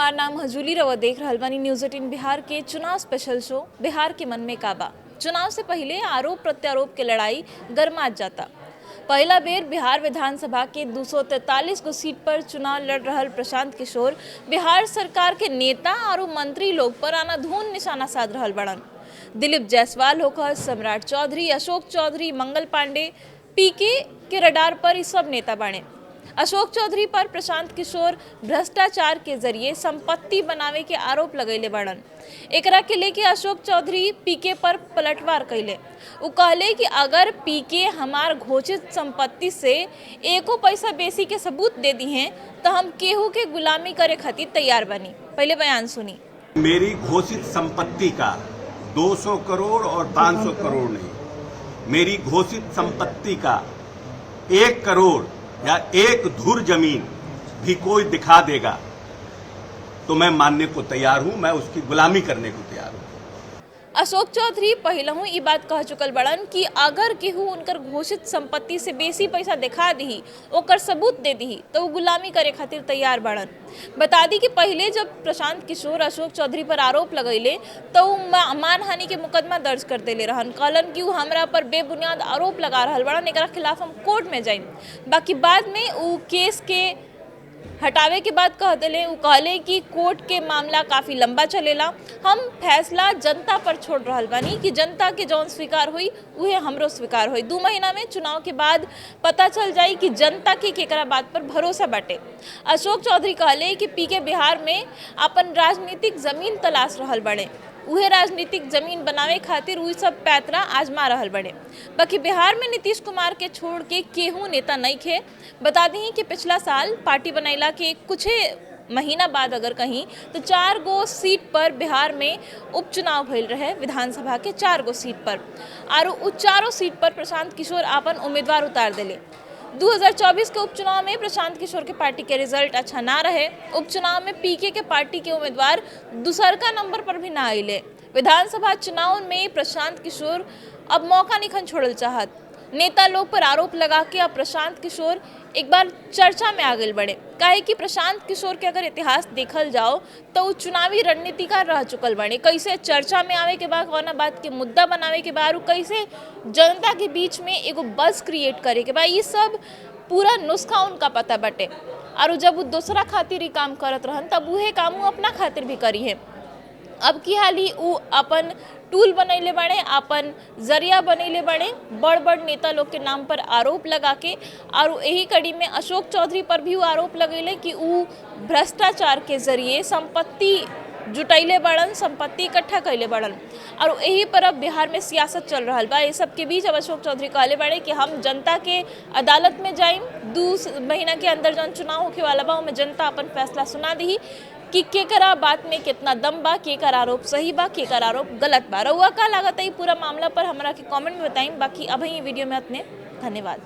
हमार नाम हजूली रवा देख रहल बानी न्यूज़ 18 बिहार के चुनाव स्पेशल शो बिहार के मन में काबा। चुनाव से पहले आरोप प्रत्यारोप के लड़ाई गरमात जाता। पहला बेर बिहार विधानसभा के 243 गो सीट पर चुनाव लड़ रहल प्रशांत किशोर बिहार सरकार के नेता और मंत्री लोग पर आनाधून निशाना साध रहल बड़न। दिलीप जायसवाल होकर सम्राट चौधरी, अशोक चौधरी, मंगल पांडे, पीके के रडार पर ये सब नेता बने। अशोक चौधरी पर प्रशांत किशोर भ्रष्टाचार के जरिए संपत्ति बनावे के आरोप लगैले बड़न। एकरा के लेके अशोक चौधरी पीके पर पलटवार कैले। वो कहले कि अगर पीके हमार घोषित संपत्ति से एको पैसा बेसी के सबूत दे दी हैं तो हम केहू के गुलामी करे खातिर तैयार बनी। पहले बयान सुनी। मेरी घोषित संपत्ति का 200 करोड़ और 500 करोड़ नहीं, मेरी घोषित संपत्ति का 1 करोड़ या 1 धुर जमीन भी कोई दिखा देगा तो मैं मानने को तैयार हूं, मैं उसकी गुलामी करने को तैयार हूं। अशोक चौधरी पहलहू ये बात कह चुकल बड़न कि अगर केहू उनकर घोषित संपत्ति से बेसी पैसा दिखा दी, ओकर सबूत दे दी तो वो गुलामी करे खातिर तैयार बड़न। बता दी कि पहले जब प्रशांत किशोर अशोक चौधरी पर आरोप लगैले तो वो मानहानि के मुकदमा दर्ज कर देले रहन। कहलन कि वो हमरा पर बेबुनियाद आरोप लगा रहल बड़न, एकरा खिलाफ हम कोर्ट में जाइम। बाकी बाद में वो केस के हटावे के बाद कहले कि कोर्ट के मामला काफ़ी लंबा चलेला, हम फैसला जनता पर छोड़ रहल बानी कि जनता के जौन स्वीकार हुई उहे हमरो स्वीकार हुई। 2 महीना में चुनाव के बाद पता चल जाई कि जनता के केकरा बात पर भरोसा बाटे। अशोक चौधरी कहले कि पीके बिहार में अपन राजनीतिक जमीन तलाश रहल बड़े, उहे राजनीतिक जमीन बनावे खातिर वही सब पैतरा आजमा रहल बड़े। बाकी बिहार में नीतीश कुमार के छोड़ के केहू नेता नहीं खे। बता दी कि पिछला साल पार्टी बनैला के कुछ महीना बाद अगर कहीं तो 4 गो सीट पर बिहार में उपचुनाव भइल रहे, विधानसभा के 4 गो सीट पर, और उस चारों सीट पर प्रशांत किशोर अपन उम्मीदवार उतार दिले। 2024 के उपचुनाव में प्रशांत किशोर के पार्टी के रिजल्ट अच्छा ना रहे। उपचुनाव में पीके के पार्टी के उम्मीदवार दूसरका नंबर पर भी ना आइले। विधानसभा चुनाव में प्रशांत किशोर अब मौका नहीं छोड़ल चाहत। नेता लोग पर आरोप लगा के अब प्रशांत किशोर एक बार चर्चा में आ गए बड़े। काहे कि प्रशांत किशोर के अगर इतिहास देखल जाओ तो वो चुनावी रणनीतिकार रह चुकल बने। कैसे चर्चा में आवे के बाद कौना बात के मुद्दा बनावे के बाद कैसे जनता के बीच में एगो बज़ क्रिएट करे के बाद, ये सब पूरा नुस्खा उनका पता बटे। और जब वो दूसरा खातिर ही काम करत रहन तब वह काम वो अपना खातिर भी करी है। अब की हाली वो अपन टूल बनैले बड़े, अपन जरिया बनैले बड़े बड़ बड़ नेता लोग के नाम पर आरोप लगा के। और यही कड़ी में अशोक चौधरी पर भी वो आरोप लगैले कि वो भ्रष्टाचार के जरिए संपत्ति जुटैले बड़न, संपत्ति इकट्ठा कैले बड़न। और यही पर अब बिहार में सियासत चल रहा बा। ये सब के बीच अब अशोक चौधरी कहले बड़े कि हम जनता के अदालत में जाइम। 2 महीना के अंदर जौन चुनाव होके वाला बा में जनता अपन फैसला सुना दी कि केकरा बात में कितना दम बा, केकर आरोप सही बा, केकर आरोप गलत बा। रउआ का लागत है पूरा मामला पर हमरा के कमेंट में बताइम। बाकी अब ही वीडियो में इतने, धन्यवाद।